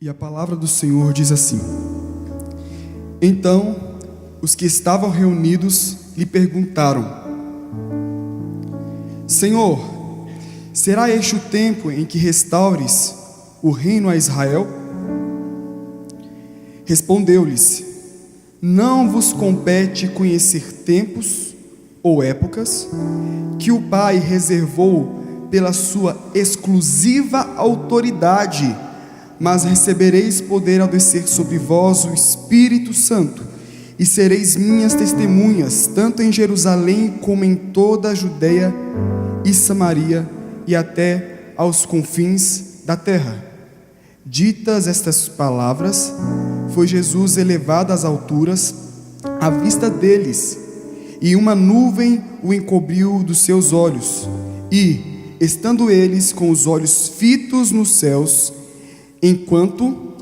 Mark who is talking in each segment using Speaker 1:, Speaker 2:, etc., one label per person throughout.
Speaker 1: E a palavra do Senhor diz assim: Então os que estavam reunidos lhe perguntaram: Senhor, será este o tempo em que restaures o reino a Israel? Respondeu-lhes: Não vos compete conhecer tempos ou épocas que o Pai reservou pela sua exclusiva autoridade, mas recebereis poder ao descer sobre vós o Espírito Santo, e sereis minhas testemunhas, tanto em Jerusalém como em toda a Judeia e Samaria e até aos confins da terra. Ditas estas palavras, foi Jesus elevado às alturas à vista deles, e uma nuvem o encobriu dos seus olhos, e, estando eles com os olhos fitos nos céus, enquanto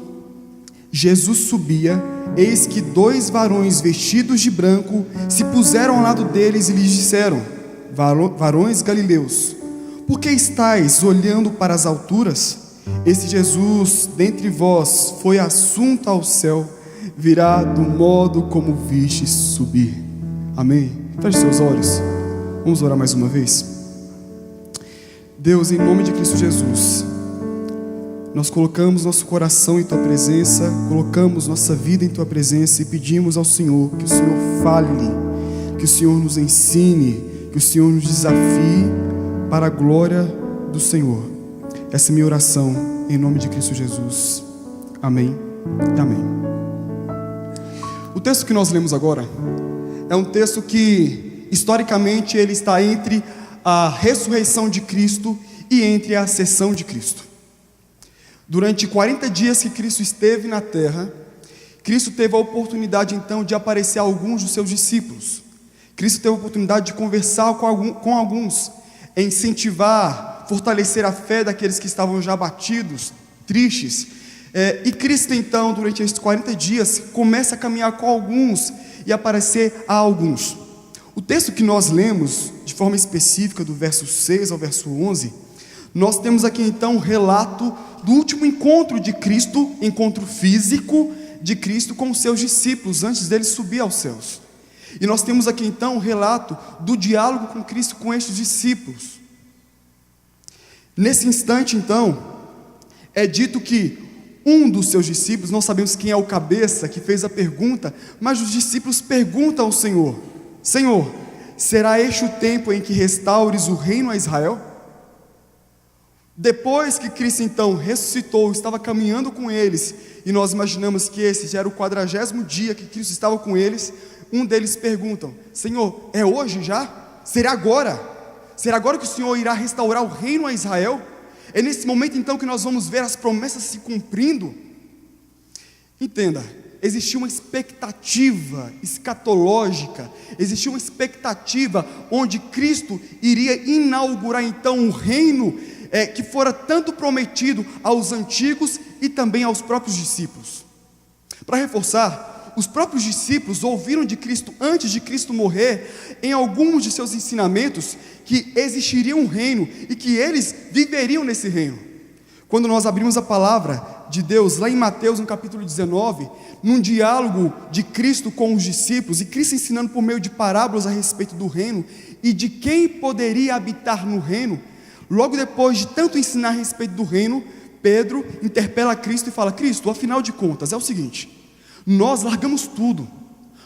Speaker 1: Jesus subia, eis que 2 varões vestidos de branco se puseram ao lado deles e lhes disseram: Varões galileus, por que estáis olhando para as alturas? Esse Jesus dentre vós foi assunto ao céu, virá do modo como vistes subir. Amém. Feche seus olhos, vamos orar mais uma vez. Deus, em nome de Cristo Jesus, nós colocamos nosso coração em Tua presença, colocamos nossa vida em Tua presença e pedimos ao Senhor que o Senhor fale, que o Senhor nos ensine, que o Senhor nos desafie para a glória do Senhor. Essa é a minha oração em nome de Cristo Jesus. Amém e amém. O texto que nós lemos agora é um texto que historicamente ele está entre a ressurreição de Cristo e entre a ascensão de Cristo. Durante 40 dias que Cristo esteve na terra, Cristo teve a oportunidade então de aparecer a alguns dos seus discípulos. Cristo teve a oportunidade de conversar com alguns, incentivar, fortalecer a fé daqueles que estavam já abatidos, tristes. E Cristo então, durante esses 40 dias, começa a caminhar com alguns e aparecer a alguns. O texto que nós lemos, de forma específica, do verso 6 ao verso 11, nós temos aqui então um relato do último encontro de Cristo, encontro físico de Cristo com os seus discípulos, antes dele subir aos céus. E nós temos aqui então um relato do diálogo com Cristo com estes discípulos. Nesse instante então, é dito que um dos seus discípulos, não sabemos quem é o cabeça que fez a pergunta, mas os discípulos perguntam ao Senhor: Senhor, será este o tempo em que restaures o reino a Israel? Depois que Cristo então ressuscitou, estava caminhando com eles, e nós imaginamos que esse já era o 40º dia que Cristo estava com eles, um deles perguntam: Senhor, é hoje já? Será agora? Será agora que o Senhor irá restaurar o reino a Israel? É nesse momento então que nós vamos ver as promessas se cumprindo? Entenda, existia uma expectativa escatológica, existia uma expectativa onde Cristo iria inaugurar então um reino que fora tanto prometido aos antigos e também aos próprios discípulos. Para reforçar, os próprios discípulos ouviram de Cristo antes de Cristo morrer, em alguns de seus ensinamentos, que existiria um reino e que eles viveriam nesse reino. Quando nós abrimos a palavra de Deus lá em Mateus, no capítulo 19, num diálogo de Cristo com os discípulos, e Cristo ensinando por meio de parábolas a respeito do reino e de quem poderia habitar no reino, logo depois de tanto ensinar a respeito do reino, Pedro interpela Cristo e fala: Cristo, afinal de contas, é o seguinte, nós largamos tudo,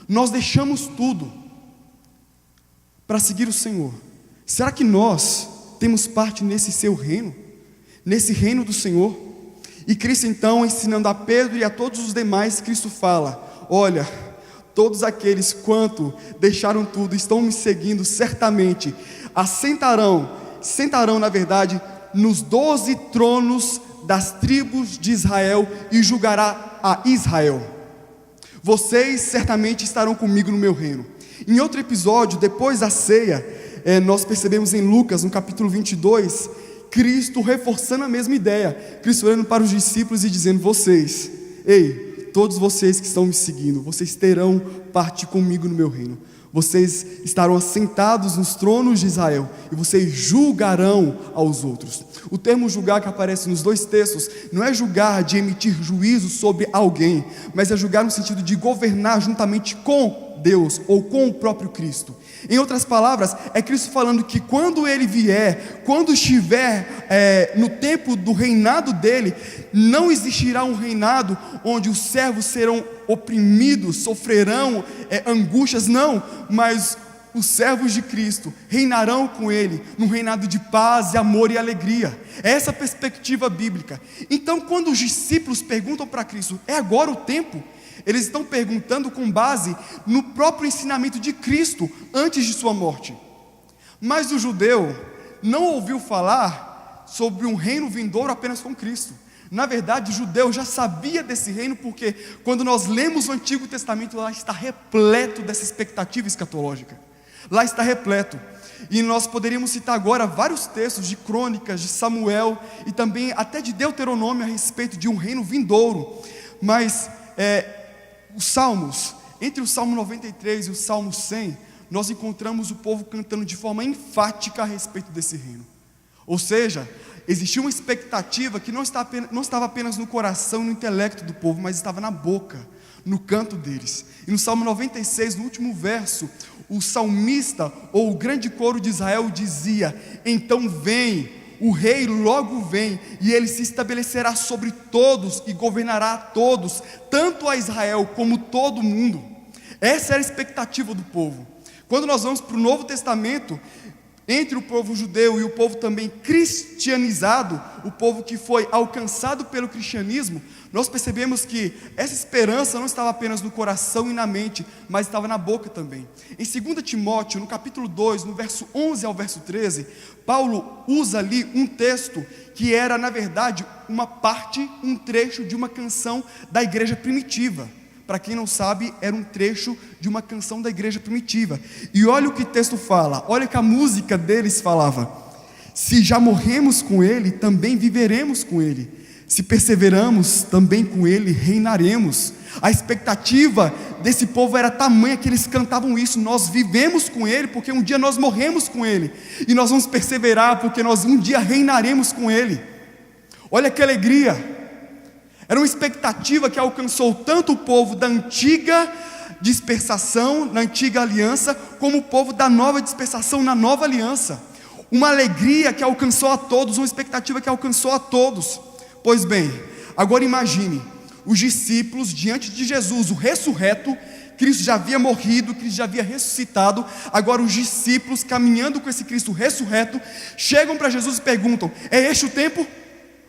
Speaker 1: nós deixamos tudo para seguir o Senhor. Será que nós temos parte nesse seu reino, nesse reino do Senhor? E Cristo então, ensinando a Pedro e a todos os demais, Cristo fala: olha, todos aqueles quanto deixaram tudo, estão me seguindo, certamente sentarão na verdade nos 12 tronos das tribos de Israel e julgará a Israel. Vocês certamente estarão comigo no meu reino. Em outro episódio, depois da ceia, nós percebemos em Lucas, no capítulo 22, Cristo reforçando a mesma ideia, Cristo olhando para os discípulos e dizendo: vocês, todos vocês que estão me seguindo, vocês terão parte comigo no meu reino. vocês estarão assentados nos tronos de Israel, e vocês julgarão aos outros. O termo julgar que aparece nos dois textos, não é julgar de emitir juízo sobre alguém, mas é julgar no sentido de governar juntamente com Deus, ou com o próprio Cristo. Em outras palavras, é Cristo falando que quando Ele vier, quando estiver no tempo do reinado dEle, não existirá um reinado onde os servos serão oprimidos, sofrerão angústias, não, mas os servos de Cristo reinarão com Ele, num reinado de paz, amor e alegria. É essa a perspectiva bíblica. Então, quando os discípulos perguntam para Cristo, é agora o tempo? Eles estão perguntando com base no próprio ensinamento de Cristo antes de sua morte. Mas o judeu não ouviu falar sobre um reino vindouro apenas com Cristo. Na verdade, o judeu já sabia desse reino, porque quando nós lemos o Antigo Testamento, lá está repleto dessa expectativa escatológica. Lá está repleto. E nós poderíamos citar agora vários textos de Crônicas, de Samuel e também até de Deuteronômio a respeito de um reino vindouro. Mas os salmos, entre o Salmo 93 e o Salmo 100, nós encontramos o povo cantando de forma enfática a respeito desse reino. Ou seja, existia uma expectativa que não estava apenas no coração e no intelecto do povo, mas estava na boca, no canto deles. E no Salmo 96, no último verso, o salmista, ou o grande coro de Israel dizia: então vem, o rei logo vem, e ele se estabelecerá sobre todos e governará a todos, tanto a Israel como todo mundo. Essa era a expectativa do povo. Quando nós vamos para o Novo Testamento, entre o povo judeu e o povo também cristianizado, o povo que foi alcançado pelo cristianismo, nós percebemos que essa esperança não estava apenas no coração e na mente, mas estava na boca também. Em 2 Timóteo, no capítulo 2, no verso 11 ao verso 13, Paulo usa ali um texto que era, na verdade, uma parte, um trecho de uma canção da igreja primitiva. Para quem não sabe, era um trecho de uma canção da igreja primitiva. E olha o que o texto fala, olha que a música deles falava: se já morremos com Ele, também viveremos com Ele. Se perseveramos, também com Ele reinaremos. A expectativa desse povo era tamanha que eles cantavam isso: nós vivemos com Ele, porque um dia nós morremos com Ele. E nós vamos perseverar, porque nós um dia reinaremos com Ele. Olha que alegria! Era uma expectativa que alcançou tanto o povo da antiga dispersação, na antiga aliança, como o povo da nova dispersação, na nova aliança. Uma alegria que alcançou a todos, uma expectativa que alcançou a todos. Pois bem, agora imagine, os discípulos diante de Jesus, o ressurreto. Cristo já havia morrido, Cristo já havia ressuscitado. Agora os discípulos, caminhando com esse Cristo ressurreto, chegam para Jesus e perguntam: é este o tempo?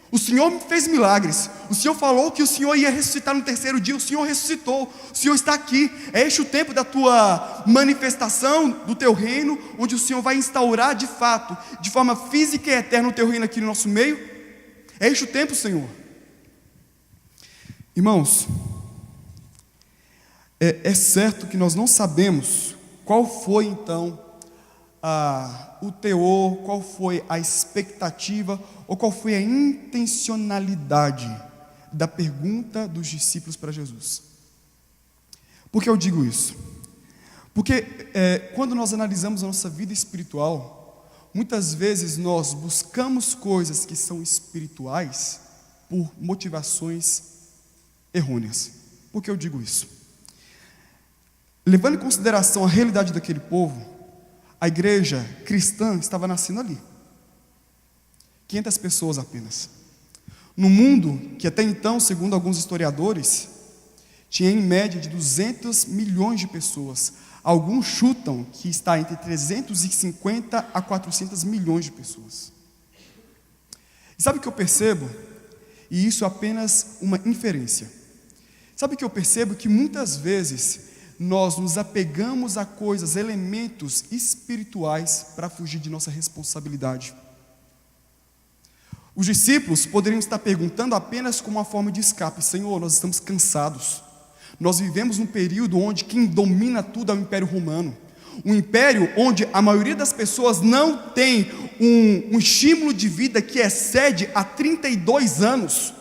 Speaker 1: O Senhor me fez milagres, o Senhor falou que o Senhor ia ressuscitar no terceiro dia, o Senhor ressuscitou, o Senhor está aqui. É este o tempo da tua manifestação, do teu reino, onde o Senhor vai instaurar de fato, de forma física e eterna, o teu reino aqui no nosso meio? É este o tempo, Senhor? Irmãos, é certo que nós não sabemos qual foi então o teor, qual foi a expectativa, ou qual foi a intencionalidade da pergunta dos discípulos para Jesus. Por que eu digo isso? Porque quando nós analisamos a nossa vida espiritual, muitas vezes nós buscamos coisas que são espirituais por motivações errôneas. Por que eu digo isso? Levando em consideração a realidade daquele povo, a igreja cristã estava nascendo ali. 500 pessoas apenas. No mundo que até então, segundo alguns historiadores, tinha em média de 200 milhões de pessoas. Alguns chutam que está entre 350 a 400 milhões de pessoas. E sabe o que eu percebo? E isso é apenas uma inferência. Sabe o que eu percebo? Que muitas vezes nós nos apegamos a coisas, elementos espirituais para fugir de nossa responsabilidade. Os discípulos poderiam estar perguntando apenas como uma forma de escape: Senhor, nós estamos cansados. Nós vivemos num período onde quem domina tudo é o Império Romano. Um império onde a maioria das pessoas não tem um estímulo de vida que excede a 32 anos.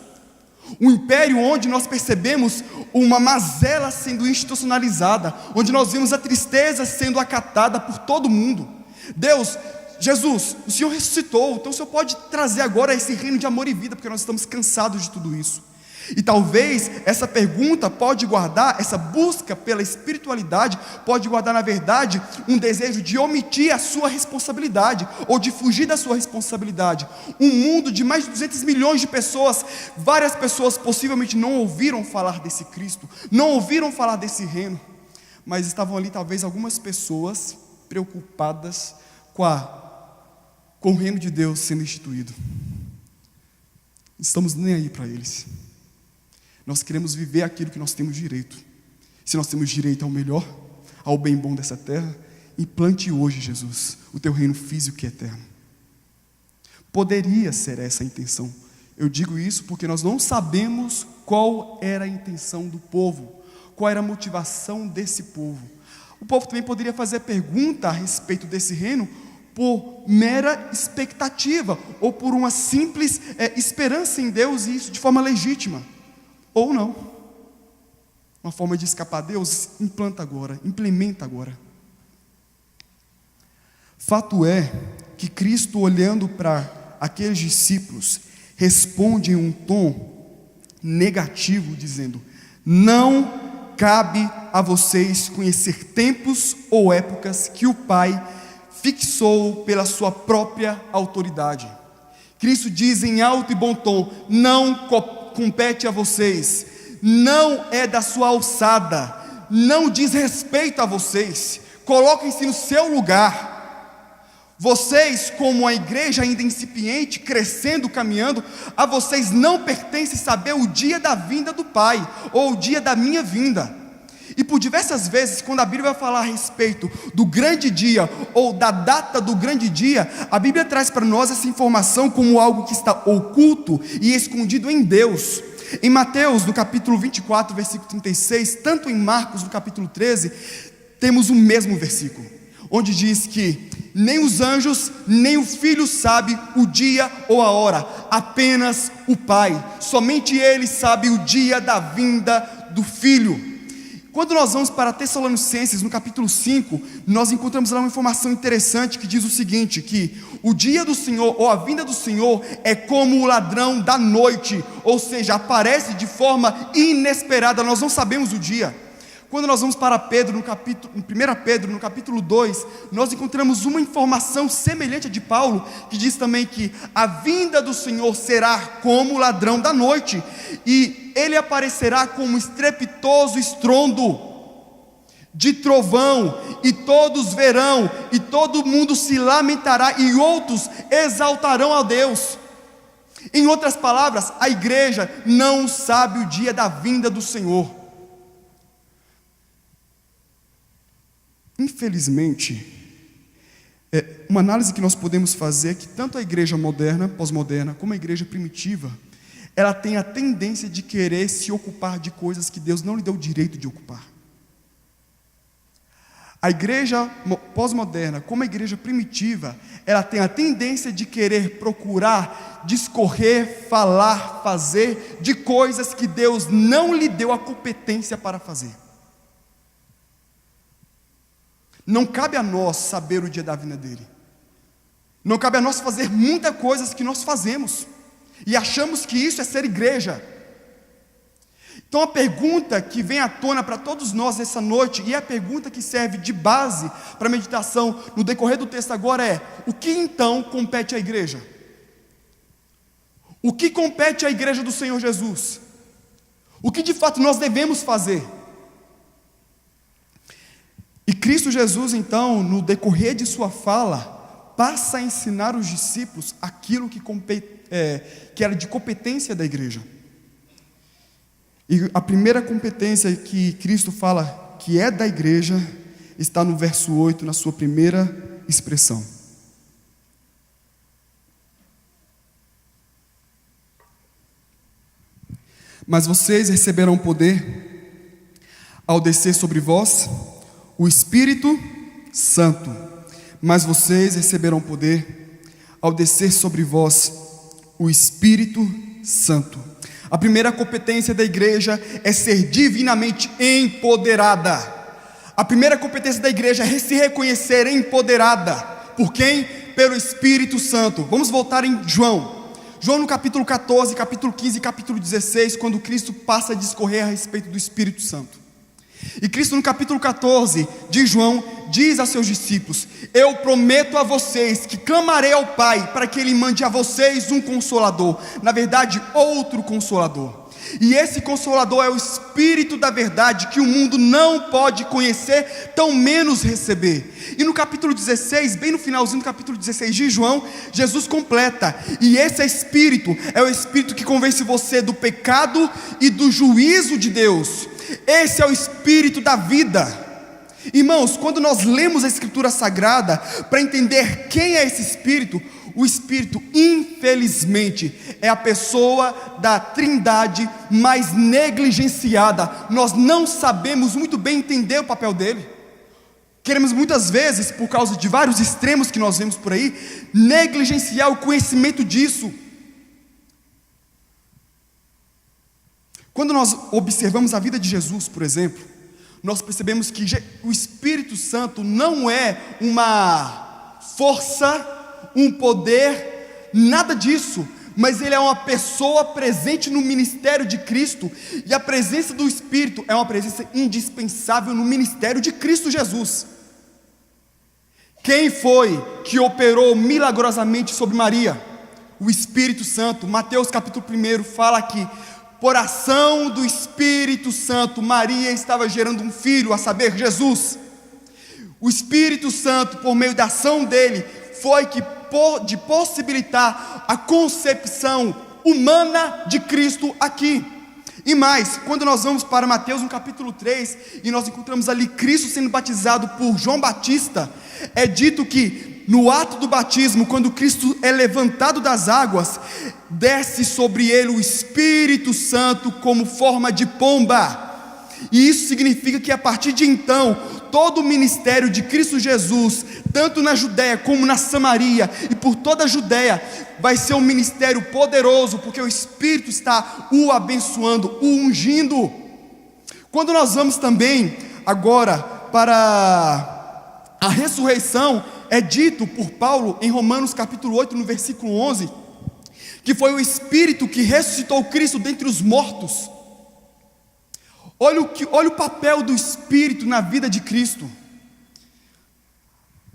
Speaker 1: Um império onde nós percebemos uma mazela sendo institucionalizada, onde nós vimos a tristeza sendo acatada por todo mundo. Deus, Jesus, o Senhor ressuscitou, então o Senhor pode trazer agora esse reino de amor e vida, porque nós estamos cansados de tudo isso. E talvez essa pergunta pode guardar, essa busca pela espiritualidade, pode guardar na verdade um desejo de omitir a sua responsabilidade, ou de fugir da sua responsabilidade. Um mundo de mais de 200 milhões de pessoas, várias pessoas possivelmente não ouviram falar desse Cristo, não ouviram falar desse reino, mas estavam ali talvez algumas pessoas preocupadas com o reino de Deus sendo instituído. Estamos nem aí para eles. Nós queremos viver aquilo que nós temos direito. Se nós temos direito ao melhor, ao bem bom dessa terra, implante hoje, Jesus, o teu reino físico e eterno. Poderia ser essa a intenção. Eu digo isso porque nós não sabemos qual era a intenção do povo, qual era a motivação desse povo. O povo também poderia fazer pergunta a respeito desse reino por mera expectativa, ou por uma simples esperança em Deus, e isso de forma legítima. Ou não, uma forma de escapar. Deus, implanta agora, implementa agora. Fato é que Cristo, olhando para aqueles discípulos, responde em um tom negativo, dizendo: não cabe a vocês conhecer tempos ou épocas que o Pai fixou pela sua própria autoridade. Cristo diz em alto e bom tom: não compete a vocês, não é da sua alçada, não diz respeito a vocês, coloquem-se no seu lugar. Vocês, como a igreja ainda incipiente, crescendo, caminhando, a vocês não pertence saber o dia da vinda do Pai, ou o dia da minha vinda. E por diversas vezes, quando a Bíblia vai falar a respeito do grande dia, ou da data do grande dia, a Bíblia traz para nós essa informação como algo que está oculto e escondido em Deus. Em Mateus, no capítulo 24, versículo 36, tanto em Marcos, no capítulo 13, temos o mesmo versículo, onde diz que nem os anjos, nem o Filho sabe o dia ou a hora, apenas o Pai. Somente Ele sabe o dia da vinda do Filho. Quando nós vamos para Tessalonicenses, no capítulo 5, nós encontramos lá uma informação interessante que diz o seguinte, que o dia do Senhor, ou a vinda do Senhor, é como o ladrão da noite, ou seja, aparece de forma inesperada, nós não sabemos o dia. Quando nós vamos para Pedro, em 1 Pedro, no capítulo 2, nós encontramos uma informação semelhante a de Paulo, que diz também que a vinda do Senhor será como o ladrão da noite, e Ele aparecerá como um estrepitoso estrondo de trovão, e todos verão, e todo mundo se lamentará, e outros exaltarão a Deus. Em outras palavras, a igreja não sabe o dia da vinda do Senhor. Infelizmente, uma análise que nós podemos fazer é que tanto a igreja moderna, pós-moderna, como a igreja primitiva, ela tem a tendência de querer se ocupar de coisas que Deus não lhe deu o direito de ocupar. A igreja pós-moderna, como a igreja primitiva, ela tem a tendência de querer procurar, discorrer, falar, fazer de coisas que Deus não lhe deu a competência para fazer. Não cabe a nós saber o dia da vinda dele. Não cabe a nós fazer muitas coisas que nós fazemos e achamos que isso é ser igreja. Então a pergunta que vem à tona para todos nós essa noite, e a pergunta que serve de base para a meditação no decorrer do texto agora é: o que então compete à igreja? O que compete à igreja do Senhor Jesus? O que de fato nós devemos fazer? E Cristo Jesus, então, no decorrer de sua fala, passa a ensinar os discípulos aquilo que era de competência da igreja. E a primeira competência que Cristo fala que é da igreja está no verso 8, na sua primeira expressão. Mas vocês receberão poder ao descer sobre vós o Espírito Santo, mas vocês receberão poder ao descer sobre vós o Espírito Santo. A primeira competência da igreja é ser divinamente empoderada. A primeira competência da igreja é se reconhecer empoderada. Por quem? Pelo Espírito Santo. Vamos voltar em João. João no capítulo 14, capítulo 15 e capítulo 16, quando Cristo passa a discorrer a respeito do Espírito Santo. E Cristo no capítulo 14 de João diz a seus discípulos: eu prometo a vocês que clamarei ao Pai para que Ele mande a vocês um Consolador, na verdade outro Consolador. E esse Consolador é o Espírito da verdade, que o mundo não pode conhecer, tão menos receber. E no capítulo 16, bem no finalzinho do capítulo 16 de João, Jesus completa: e esse Espírito é o Espírito que convence você do pecado e do juízo de Deus. Esse é o Espírito da vida. Irmãos, quando nós lemos a Escritura Sagrada para entender quem é esse Espírito, o Espírito, infelizmente, é a pessoa da Trindade mais negligenciada. Nós não sabemos muito bem entender o papel dele. Queremos muitas vezes, por causa de vários extremos que nós vemos por aí, negligenciar o conhecimento disso. Quando nós observamos a vida de Jesus, por exemplo, nós percebemos que o Espírito Santo não é uma força, um poder, nada disso, mas ele é uma pessoa presente no ministério de Cristo, e a presença do Espírito é uma presença indispensável no ministério de Cristo Jesus. Quem foi que operou milagrosamente sobre Maria? O Espírito Santo. Mateus capítulo 1 fala que, por ação do Espírito Santo, Maria estava gerando um filho, a saber, Jesus. O Espírito Santo, por meio da ação dele, foi que de possibilitar a concepção humana de Cristo aqui. E mais, quando nós vamos para Mateus no capítulo 3, e nós encontramos ali Cristo sendo batizado por João Batista, é dito que no ato do batismo, quando Cristo é levantado das águas, desce sobre ele o Espírito Santo como forma de pomba. E isso significa que a partir de então, todo o ministério de Cristo Jesus, tanto na Judéia como na Samaria e por toda a Judéia, vai ser um ministério poderoso, porque o Espírito está o abençoando, o ungindo. Quando nós vamos também agora para a ressurreição, é dito por Paulo em Romanos capítulo 8, no versículo 11, que foi o Espírito que ressuscitou Cristo dentre os mortos. Olha o papel do Espírito na vida de Cristo.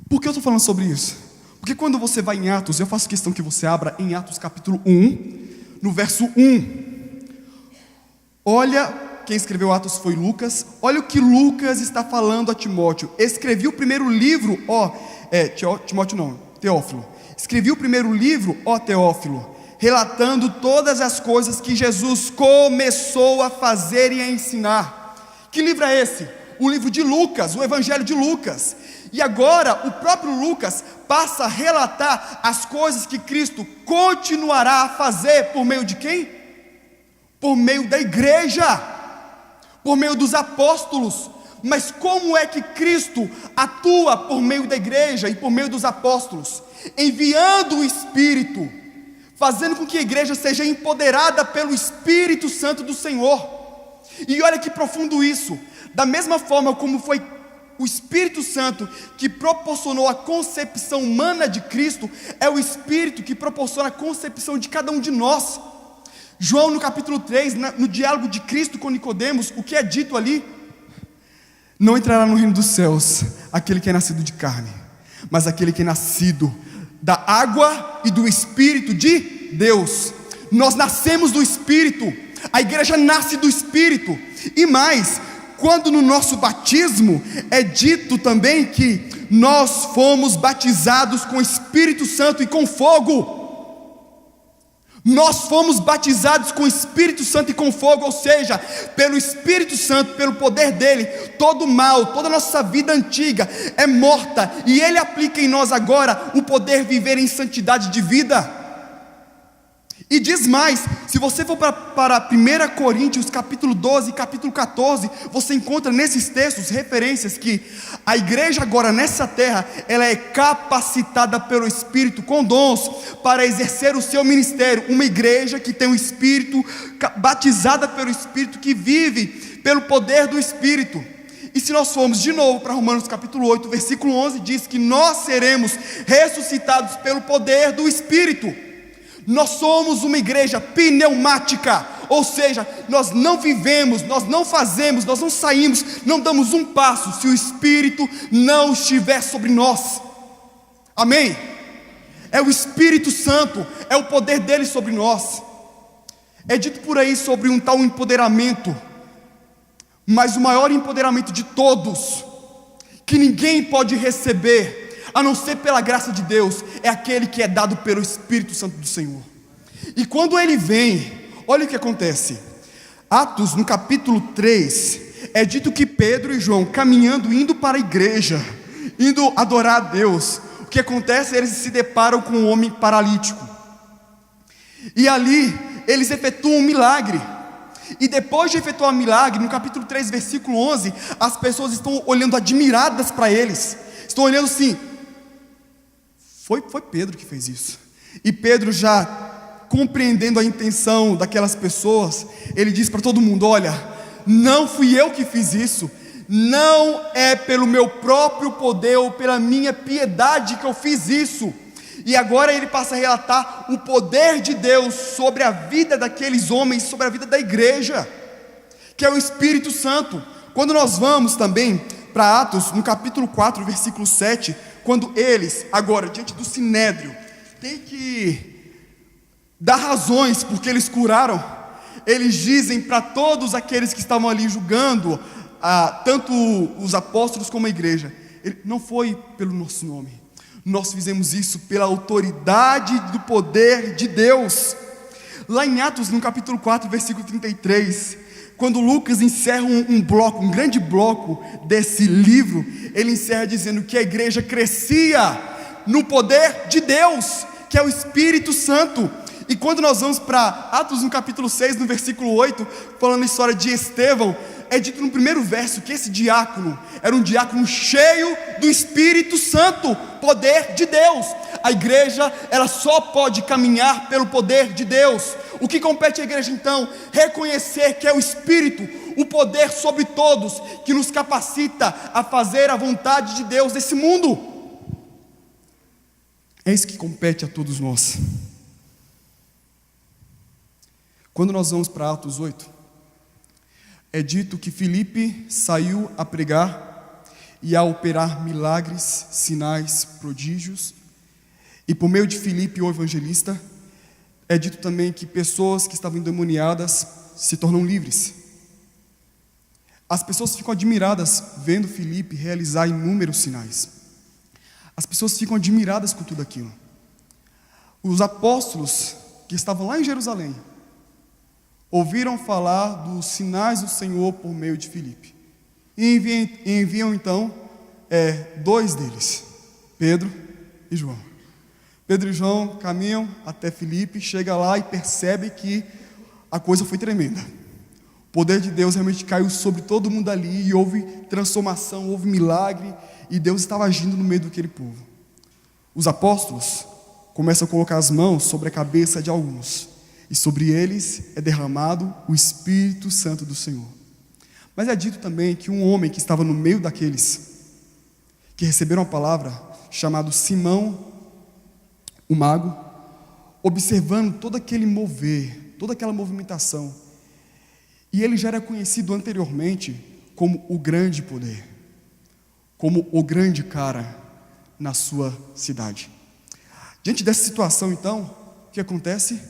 Speaker 1: Por que eu estou falando sobre isso? Porque quando você vai em Atos, eu faço questão que você abra em Atos capítulo 1, no verso 1. Olha, quem escreveu Atos foi Lucas. Olha o que Lucas está falando a Timóteo. Escrevi o primeiro livro, Timóteo não, Teófilo. Escrevi o primeiro livro, Teófilo, relatando todas as coisas que Jesus começou a fazer e a ensinar. Que livro é esse? O livro de Lucas, o Evangelho de Lucas. E agora o próprio Lucas passa a relatar as coisas que Cristo continuará a fazer por meio de quem? Por meio da igreja, por meio dos apóstolos. Mas como é que Cristo atua por meio da igreja e por meio dos apóstolos? Enviando o Espírito, fazendo com que a igreja seja empoderada pelo Espírito Santo do Senhor. E olha que profundo isso. Da mesma forma como foi o Espírito Santo que proporcionou a concepção humana de Cristo, é o Espírito que proporciona a concepção de cada um de nós. João no capítulo 3, no diálogo de Cristo com Nicodemos, o que é dito ali? Não entrará no reino dos céus aquele que é nascido de carne, mas aquele que é nascido da água e do Espírito de Deus. Nós nascemos do Espírito, a igreja nasce do Espírito. E mais, quando no nosso batismo é dito também que nós fomos batizados com o Espírito Santo e com fogo. Nós fomos batizados com o Espírito Santo e com fogo, ou seja, pelo Espírito Santo, pelo poder dele, todo mal, toda a nossa vida antiga é morta, e ele aplica em nós agora o poder de viver em santidade de vida. E diz mais, se você for para 1 Coríntios capítulo 12 e capítulo 14, você encontra nesses textos referências que a igreja agora nessa terra, ela é capacitada pelo Espírito com dons para exercer o seu ministério. Uma igreja que tem o Espírito, batizada pelo Espírito, que vive pelo poder do Espírito. E se nós formos de novo para Romanos capítulo 8, versículo 11, diz que nós seremos ressuscitados pelo poder do Espírito. Nós somos uma igreja pneumática, ou seja, nós não vivemos, nós não fazemos, nós não saímos, não damos um passo se o Espírito não estiver sobre nós. Amém? É o Espírito Santo, é o poder dele sobre nós. É dito por aí sobre um tal empoderamento, mas o maior empoderamento de todos, que ninguém pode receber a não ser pela graça de Deus, é aquele que é dado pelo Espírito Santo do Senhor. E quando ele vem, olha o que acontece. Atos, no capítulo 3, é dito que Pedro e João, caminhando, indo para a igreja, indo adorar a Deus, o que acontece? Eles se deparam com um homem paralítico, e ali, eles efetuam um milagre. E depois de efetuar o milagre, no capítulo 3, versículo 11, as pessoas estão olhando admiradas para eles, estão olhando assim, foi Pedro que fez isso. E Pedro, já compreendendo a intenção daquelas pessoas, ele diz para todo mundo: olha, não fui eu que fiz isso, não é pelo meu próprio poder ou pela minha piedade que eu fiz isso. E agora ele passa a relatar o poder de Deus sobre a vida daqueles homens, sobre a vida da igreja, que é o Espírito Santo. Quando nós vamos também para Atos, no capítulo 4, versículo 7, quando eles, agora, diante do Sinédrio, têm que dar razões porque eles curaram, eles dizem para todos aqueles que estavam ali julgando, tanto os apóstolos como a igreja: não foi pelo nosso nome, nós fizemos isso pela autoridade do poder de Deus. Lá em Atos, no capítulo 4, versículo 33, quando Lucas encerra um grande bloco desse livro, ele encerra dizendo que a igreja crescia no poder de Deus, que é o Espírito Santo. E quando nós vamos para Atos no capítulo 6, no versículo 8, falando a história de Estevão, é dito no primeiro verso que esse diácono era um diácono cheio do Espírito Santo, poder de Deus. A igreja, ela só pode caminhar pelo poder de Deus. O que compete à igreja então? Reconhecer que é o Espírito, o poder sobre todos, que nos capacita a fazer a vontade de Deus nesse mundo. É isso que compete a todos nós. Quando nós vamos para Atos 8, é dito que Filipe saiu a pregar e a operar milagres, sinais, prodígios, e por meio de Filipe, o evangelista, é dito também que pessoas que estavam endemoniadas se tornam livres. As pessoas ficam admiradas vendo Filipe realizar inúmeros sinais. As pessoas ficam admiradas com tudo aquilo. Os apóstolos que estavam lá em Jerusalém ouviram falar dos sinais do Senhor por meio de Filipe, e enviam então dois deles, Pedro e João. Pedro e João caminham até Filipe, chega lá e percebe que a coisa foi tremenda. O poder de Deus realmente caiu sobre todo mundo ali, e houve transformação, houve milagre, e Deus estava agindo no meio daquele povo. Os apóstolos começam a colocar as mãos sobre a cabeça de alguns, e sobre eles é derramado o Espírito Santo do Senhor. Mas é dito também que um homem que estava no meio daqueles que receberam a palavra, chamado Simão, o mago, observando todo aquele mover, toda aquela movimentação, e ele já era conhecido anteriormente como o grande poder, como o grande cara na sua cidade. Diante dessa situação então, o que acontece?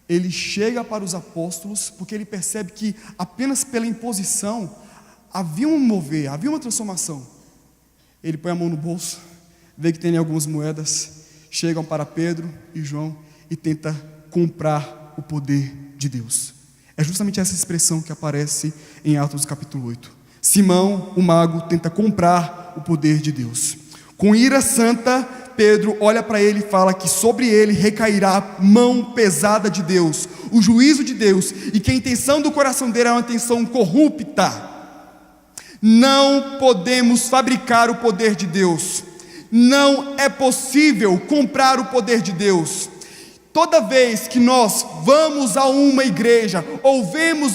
Speaker 1: Ele chega para os apóstolos, porque ele percebe que apenas pela imposição havia um mover, havia uma transformação. Ele põe a mão no bolso, vê que tem algumas moedas, chegam para Pedro e João e tenta comprar o poder de Deus. É justamente essa expressão que aparece em Atos capítulo 8. Simão, o mago, tenta comprar o poder de Deus. Com ira santa, Pedro olha para ele e fala que sobre ele recairá a mão pesada de Deus, o juízo de Deus, e que a intenção do coração dele é uma intenção corrupta. Não podemos fabricar o poder de Deus, não é possível comprar o poder de Deus. Toda vez que nós vamos a uma igreja, ou vemos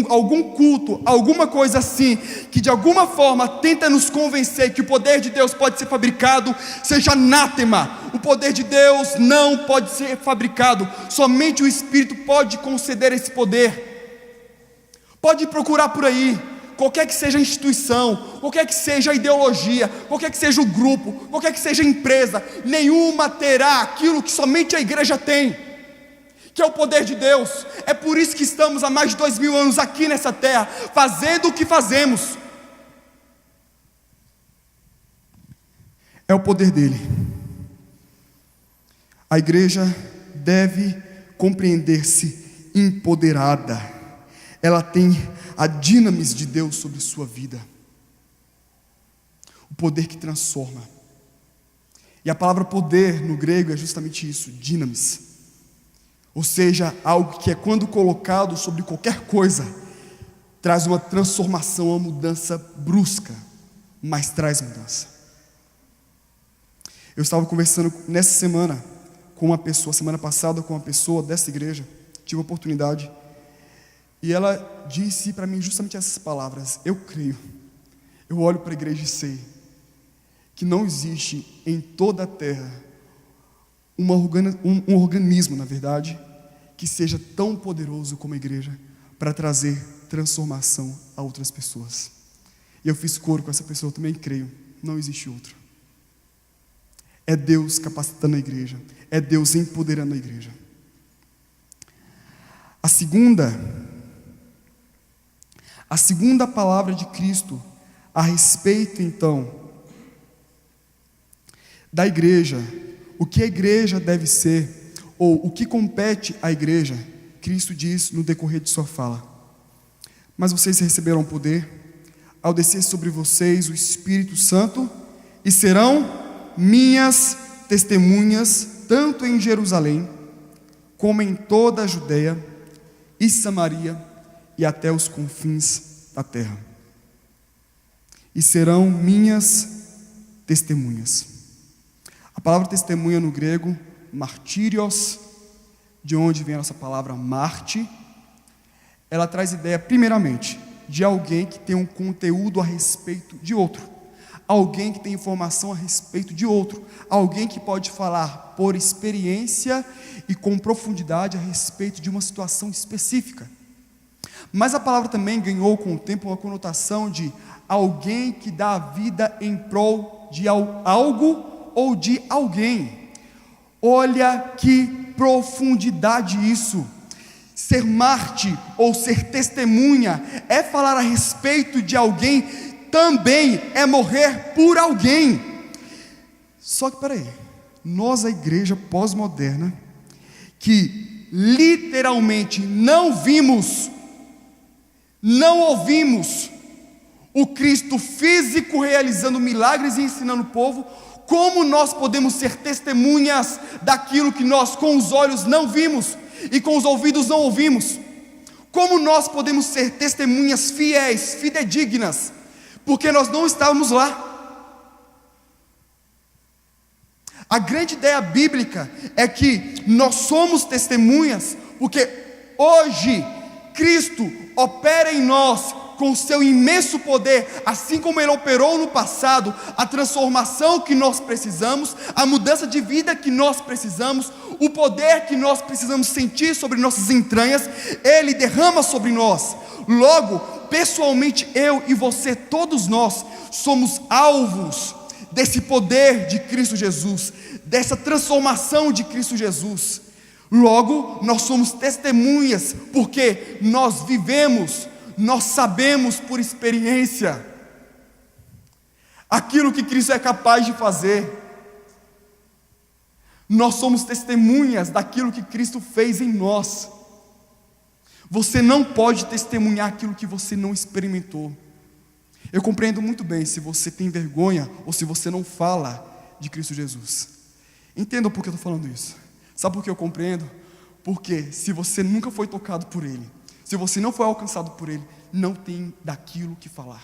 Speaker 1: algum culto, alguma coisa assim, que de alguma forma tenta nos convencer que o poder de Deus pode ser fabricado, seja anátema. O poder de Deus não pode ser fabricado, somente o Espírito pode conceder esse poder. Pode procurar por aí, qualquer que seja a instituição, qualquer que seja a ideologia, qualquer que seja o grupo, qualquer que seja a empresa, nenhuma terá aquilo que somente a igreja tem, que é o poder de Deus. É por isso que estamos há mais de 2000 anos aqui nessa terra, fazendo o que fazemos. É o poder dele. A igreja deve compreender-se empoderada. Ela tem a dinamis de Deus sobre sua vida, o poder que transforma. E a palavra poder no grego é justamente isso, dinamis, ou seja, algo que é, quando colocado sobre qualquer coisa, traz uma transformação, uma mudança brusca, mas traz mudança. Eu estava conversando nessa semana com uma pessoa, semana passada, com uma pessoa dessa igreja, tive a oportunidade. E ela disse para mim justamente essas palavras: eu creio, eu olho para a igreja e sei que não existe em toda a terra um organismo, na verdade, que seja tão poderoso como a igreja para trazer transformação a outras pessoas. E eu fiz coro com essa pessoa, eu também creio, não existe outro. É Deus capacitando a igreja, é Deus empoderando a igreja. A segunda palavra de Cristo a respeito, então, da igreja, o que a igreja deve ser, ou o que compete à igreja, Cristo diz no decorrer de sua fala: mas vocês receberão poder ao descer sobre vocês o Espírito Santo, e serão minhas testemunhas, tanto em Jerusalém, como em toda a Judeia e Samaria, e até os confins da terra. E serão minhas testemunhas. A palavra testemunha no grego, martírios, de onde vem a nossa palavra Marte, ela traz ideia, primeiramente, de alguém que tem um conteúdo a respeito de outro, alguém que tem informação a respeito de outro, alguém que pode falar por experiência e com profundidade a respeito de uma situação específica. Mas a palavra também ganhou com o tempo uma conotação de alguém que dá a vida em prol de algo ou de alguém. Olha que profundidade isso. Ser Marte ou ser testemunha é falar a respeito de alguém, também é morrer por alguém. Só que peraí, nós, a igreja pós-moderna, que literalmente não vimos, não ouvimos o Cristo físico realizando milagres e ensinando o povo, como nós podemos ser testemunhas daquilo que nós com os olhos não vimos e com os ouvidos não ouvimos? Como nós podemos ser testemunhas fiéis, fidedignas, porque nós não estávamos lá? A grande ideia bíblica é que nós somos testemunhas porque hoje Cristo opera em nós com o seu imenso poder, assim como Ele operou no passado, a transformação que nós precisamos, a mudança de vida que nós precisamos, o poder que nós precisamos sentir sobre nossas entranhas, Ele derrama sobre nós. Logo, pessoalmente, eu e você, todos nós, somos alvos desse poder de Cristo Jesus, dessa transformação de Cristo Jesus. Logo, nós somos testemunhas, porque nós vivemos, nós sabemos por experiência aquilo que Cristo é capaz de fazer. Nós somos testemunhas daquilo que Cristo fez em nós. Você não pode testemunhar aquilo que você não experimentou. Eu compreendo muito bem se você tem vergonha ou se você não fala de Cristo Jesus. Entenda por que eu estou falando isso. Sabe por que eu compreendo? Porque se você nunca foi tocado por Ele, se você não foi alcançado por Ele, não tem daquilo que falar.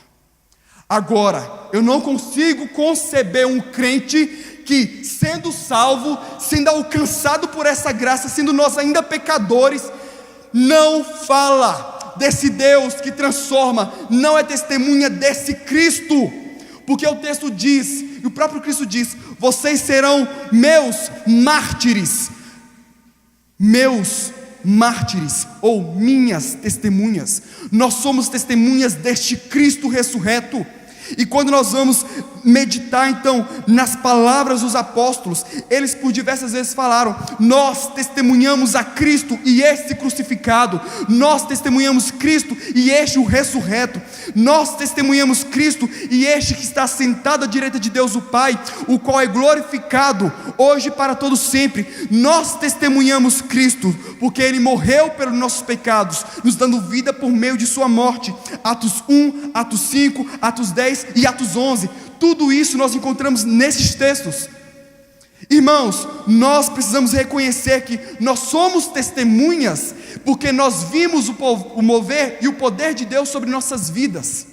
Speaker 1: Agora, eu não consigo conceber um crente que, sendo salvo, sendo alcançado por essa graça, sendo nós ainda pecadores, não fala desse Deus que transforma, não é testemunha desse Cristo. Porque o texto diz, e o próprio Cristo diz: vocês serão meus mártires, ou minhas testemunhas. Nós somos testemunhas deste Cristo ressurreto. E quando nós vamos meditar então nas palavras dos apóstolos, eles por diversas vezes falaram: nós testemunhamos a Cristo e este crucificado, nós testemunhamos Cristo e este o ressurreto, nós testemunhamos Cristo e este que está sentado à direita de Deus o Pai, o qual é glorificado hoje para todos sempre. Nós testemunhamos Cristo porque Ele morreu pelos nossos pecados, nos dando vida por meio de sua morte. Atos 1, Atos 5, Atos 10 e Atos 11, tudo isso nós encontramos nesses textos. Irmãos, nós precisamos reconhecer que nós somos testemunhas, porque nós vimos o mover e o poder de Deus sobre nossas vidas.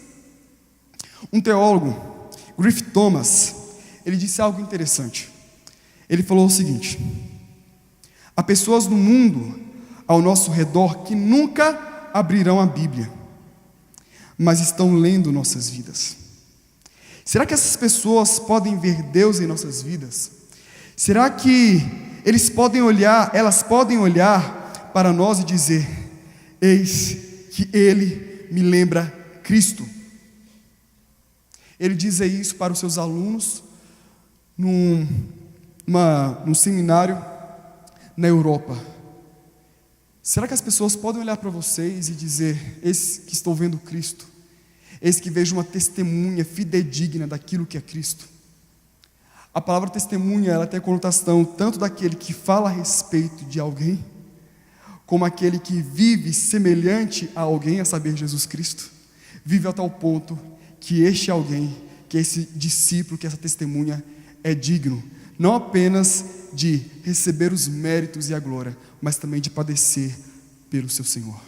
Speaker 1: Um teólogo, Griffith Thomas, ele disse algo interessante. Ele falou o seguinte: há pessoas no mundo ao nosso redor que nunca abrirão a Bíblia, mas estão lendo nossas vidas. Será que essas pessoas podem ver Deus em nossas vidas? Será que elas podem olhar para nós e dizer: eis que Ele me lembra Cristo? Ele dizia isso para os seus alunos num seminário na Europa. Será que as pessoas podem olhar para vocês e dizer: eis que estou vendo Cristo? Eis que vejo uma testemunha fidedigna daquilo que é Cristo? A palavra testemunha, ela tem a conotação tanto daquele que fala a respeito de alguém, como aquele que vive semelhante a alguém, a saber, Jesus Cristo. Vive a tal ponto que este alguém, que esse discípulo, que essa testemunha é digno, não apenas de receber os méritos e a glória, mas também de padecer pelo seu Senhor.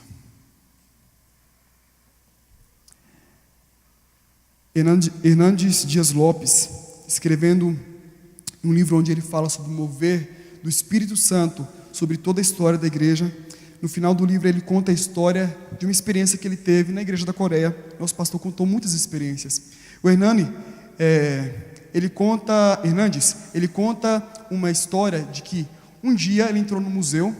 Speaker 1: Hernandes Dias Lopes, escrevendo um livro onde ele fala sobre o mover do Espírito Santo sobre toda a história da igreja, no final do livro ele conta a história de uma experiência que ele teve na igreja da Coreia. Nosso pastor contou muitas experiências. O Hernandes conta uma história de que um dia ele entrou no museu,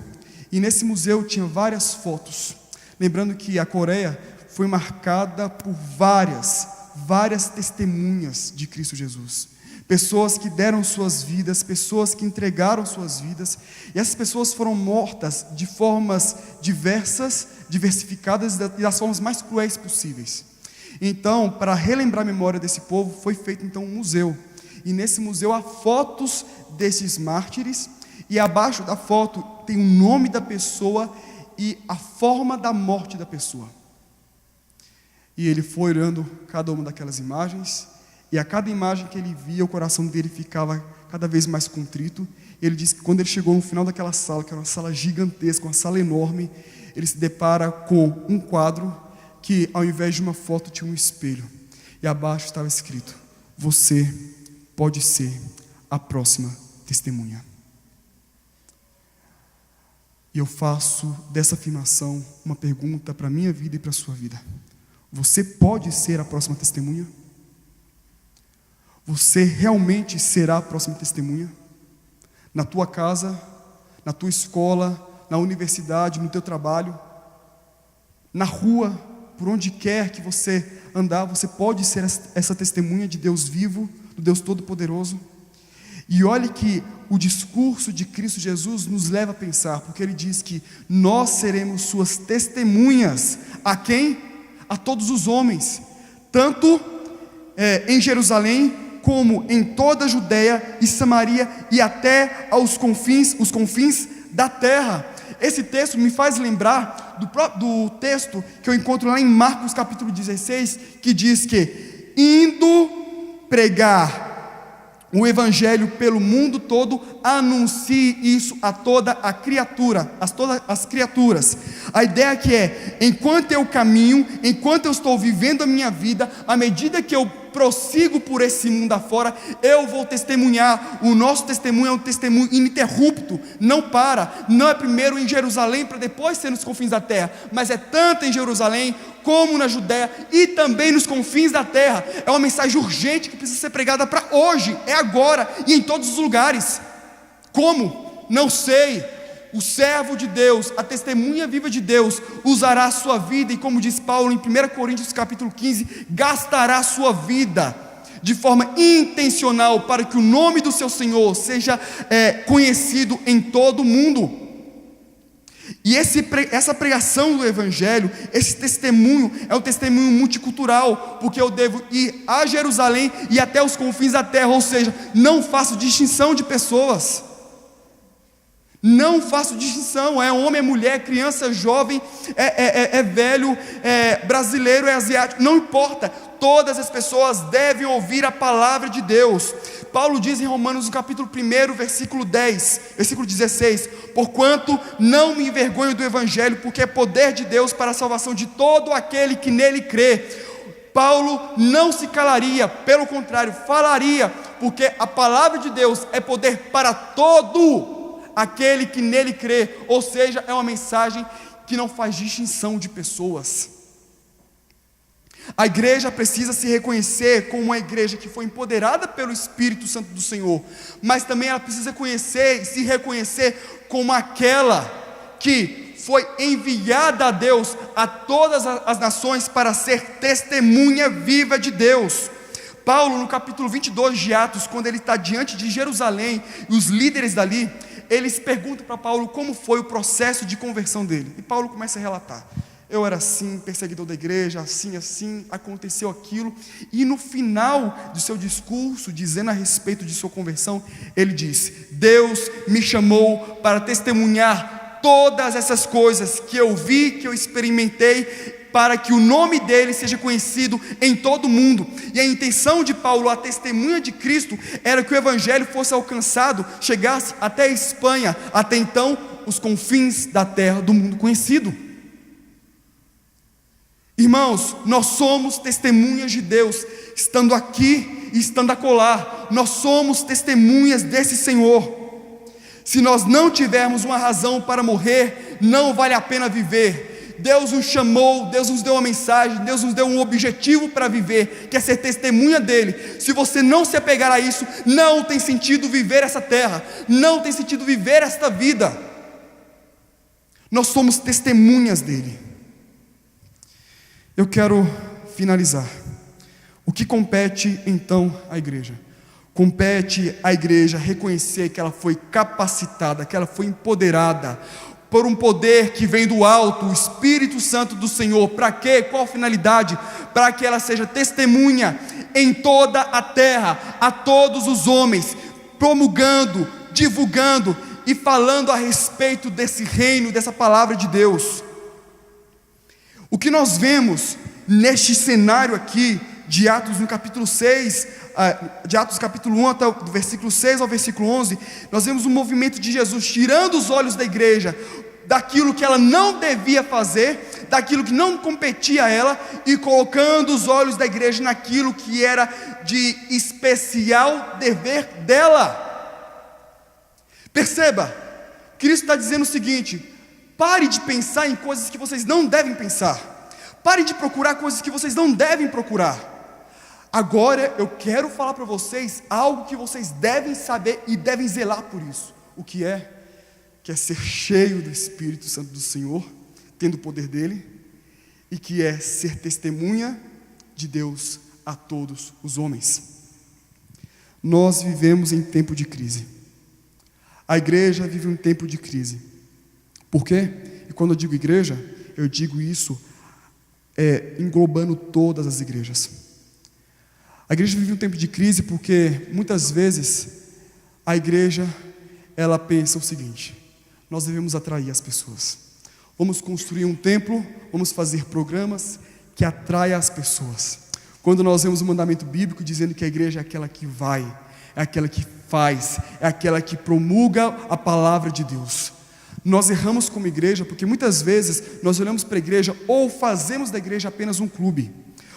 Speaker 1: e nesse museu tinha várias fotos. Lembrando que a Coreia foi marcada por várias testemunhas de Cristo Jesus, pessoas que deram suas vidas, pessoas que entregaram suas vidas, e essas pessoas foram mortas de formas diversas, diversificadas e das formas mais cruéis possíveis. Então, para relembrar a memória desse povo, foi feito então um museu, e nesse museu há fotos desses mártires, e abaixo da foto tem o nome da pessoa e a forma da morte da pessoa. E ele foi olhando cada uma daquelas imagens, e a cada imagem que ele via, o coração dele ficava cada vez mais contrito. Ele disse que quando ele chegou no final daquela sala, que era uma sala gigantesca, uma sala enorme, ele se depara com um quadro que, ao invés de uma foto, tinha um espelho, e abaixo estava escrito: você pode ser a próxima testemunha. E eu faço dessa afirmação uma pergunta para a minha vida e para a sua vida: você pode ser a próxima testemunha? Você realmente será a próxima testemunha? Na tua casa, na tua escola, na universidade, no teu trabalho, na rua, por onde quer que você andar, você pode ser essa testemunha de Deus vivo, do Deus Todo-Poderoso. E olhe que o discurso de Cristo Jesus nos leva a pensar, porque Ele diz que nós seremos suas testemunhas. A quem? A todos os homens, tanto em Jerusalém, como em toda a Judéia e Samaria, e até os confins da terra. Esse texto me faz lembrar do texto que eu encontro lá em Marcos capítulo 16, que diz que, indo pregar o evangelho pelo mundo todo, anuncie isso a toda a criatura, todas as criaturas. A ideia aqui é, enquanto eu caminho, enquanto eu estou vivendo a minha vida, à medida que eu prossigo por esse mundo afora, eu vou testemunhar. O nosso testemunho é um testemunho ininterrupto, não para, não é primeiro em Jerusalém para depois ser nos confins da terra, mas é tanto em Jerusalém como na Judéia e também nos confins da terra. É uma mensagem urgente que precisa ser pregada para hoje, é agora e em todos os lugares. Como? Não sei. O servo de Deus, a testemunha viva de Deus, usará a sua vida, e como diz Paulo em 1 Coríntios capítulo 15, gastará a sua vida de forma intencional para que o nome do seu Senhor seja conhecido em todo o mundo. E essa pregação do Evangelho, esse testemunho, é um testemunho multicultural, porque eu devo ir a Jerusalém e até os confins da terra, ou seja, não faço distinção de pessoas. Não faço distinção, é homem, é mulher, criança, jovem, é velho, é brasileiro, é asiático, não importa, todas as pessoas devem ouvir a palavra de Deus. Paulo diz em Romanos no capítulo 1, versículo 16, porquanto não me envergonho do Evangelho, porque é poder de Deus para a salvação de todo aquele que nele crê. Paulo não se calaria, pelo contrário, falaria, porque a palavra de Deus é poder para todo aquele que nele crê, ou seja, é uma mensagem que não faz distinção de pessoas. A igreja precisa se reconhecer como uma igreja que foi empoderada pelo Espírito Santo do Senhor, mas também ela precisa se reconhecer como aquela que foi enviada a Deus, a todas as nações, para ser testemunha viva de Deus. Paulo, no capítulo 22 de Atos, quando ele está diante de Jerusalém, e os líderes dali, eles perguntam para Paulo como foi o processo de conversão dele, e Paulo começa a relatar: eu era assim, perseguidor da igreja, assim, aconteceu aquilo. E no final do seu discurso, dizendo a respeito de sua conversão, ele diz: Deus me chamou para testemunhar todas essas coisas que eu vi, que eu experimentei, para que o nome dele seja conhecido em todo o mundo. E a intenção de Paulo, a testemunha de Cristo, era que o evangelho fosse alcançado, chegasse até a Espanha, até então os confins da terra, do mundo conhecido. Irmãos, nós somos testemunhas de Deus, estando aqui e estando acolá. Nós somos testemunhas desse Senhor. Se nós não tivermos uma razão para morrer, não vale a pena viver. Deus nos chamou, Deus nos deu uma mensagem, Deus nos deu um objetivo para viver, que é ser testemunha dele. Se você não se apegar a isso, não tem sentido viver essa terra, não tem sentido viver esta vida. Nós somos testemunhas dele. Eu quero finalizar. O que compete então à igreja? Compete à igreja reconhecer que ela foi capacitada, que ela foi empoderada por um poder que vem do alto, o Espírito Santo do Senhor. Para quê? Qual a finalidade? Para que ela seja testemunha em toda a terra, a todos os homens, promulgando, divulgando e falando a respeito desse reino, dessa palavra de Deus. O que nós vemos neste cenário aqui de Atos no capítulo 6, de Atos capítulo 1 até o versículo 6 ao versículo 11, nós vemos um movimento de Jesus tirando os olhos da igreja daquilo que ela não devia fazer, daquilo que não competia a ela, e colocando os olhos da igreja naquilo que era de especial dever dela. Perceba, Cristo está dizendo o seguinte: pare de pensar em coisas que vocês não devem pensar, pare de procurar coisas que vocês não devem procurar. Agora eu quero falar para vocês algo que vocês devem saber e devem zelar por isso. O que é? Que é ser cheio do Espírito Santo do Senhor, tendo o poder dele, e que é ser testemunha de Deus a todos os homens. Nós vivemos em tempo de crise. A igreja vive um tempo de crise. Por quê? E quando eu digo igreja, eu digo isso englobando todas as igrejas. A igreja vive um tempo de crise porque muitas vezes a igreja, ela pensa o seguinte: nós devemos atrair as pessoas. Vamos construir um templo, vamos fazer programas que atraem as pessoas. Quando nós vemos o mandamento bíblico dizendo que a igreja é aquela que vai, é aquela que faz, é aquela que promulga a palavra de Deus. Nós erramos como igreja porque muitas vezes nós olhamos para a igreja ou fazemos da igreja apenas um clube,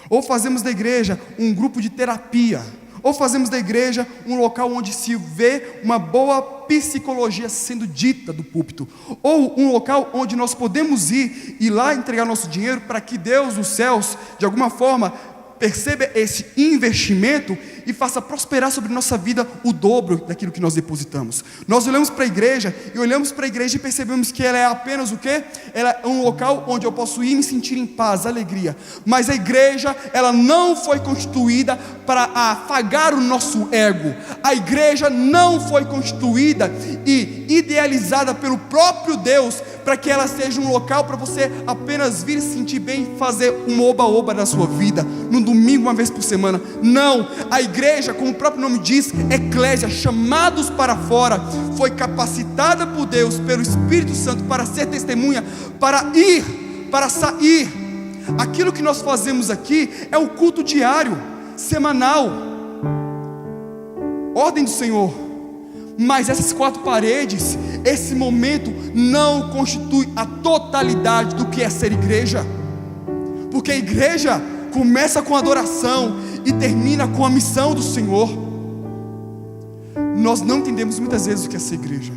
Speaker 1: ou fazemos da igreja um grupo de terapia, ou fazemos da igreja um local onde se vê uma boa psicologia sendo dita do púlpito, ou um local onde nós podemos ir lá entregar nosso dinheiro para que Deus dos céus, de alguma forma, perceba esse investimento e faça prosperar sobre nossa vida o dobro daquilo que nós depositamos. Nós olhamos para a igreja e percebemos que ela é apenas o quê? Ela é um local onde eu posso ir e me sentir em paz, alegria. Mas a igreja, ela não foi constituída para afagar o nosso ego. A igreja não foi constituída e idealizada pelo próprio Deus para que ela seja um local para você apenas vir se sentir bem e fazer um oba-oba na sua vida, no domingo uma vez por semana. Não, a igreja, como o próprio nome diz, eclésia, chamados para fora, foi capacitada por Deus, pelo Espírito Santo, para ser testemunha, para ir, para sair. Aquilo que nós fazemos aqui é o culto diário, semanal, ordem do Senhor. Mas essas 4 paredes, esse momento não constitui a totalidade do que é ser igreja, porque a igreja começa com adoração e termina com a missão do Senhor. Nós não entendemos muitas vezes o que é ser igreja,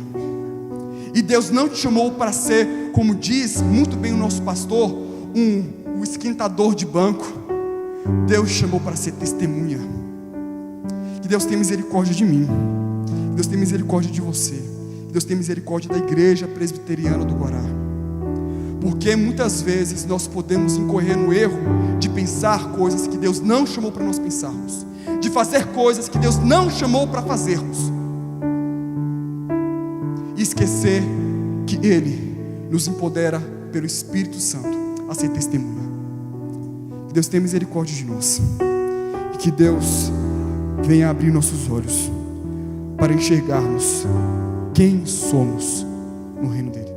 Speaker 1: e Deus não te chamou para ser, como diz muito bem o nosso pastor, um esquentador de banco. Deus te chamou para ser testemunha. Que Deus tenha misericórdia de mim, que Deus tenha misericórdia de você, que Deus tenha misericórdia da igreja presbiteriana do Guará. Porque muitas vezes nós podemos incorrer no erro de pensar coisas que Deus não chamou para nós pensarmos, de fazer coisas que Deus não chamou para fazermos, e esquecer que Ele nos empodera pelo Espírito Santo a ser testemunha. Que Deus tenha misericórdia de nós, e que Deus venha abrir nossos olhos para enxergarmos quem somos no reino dele.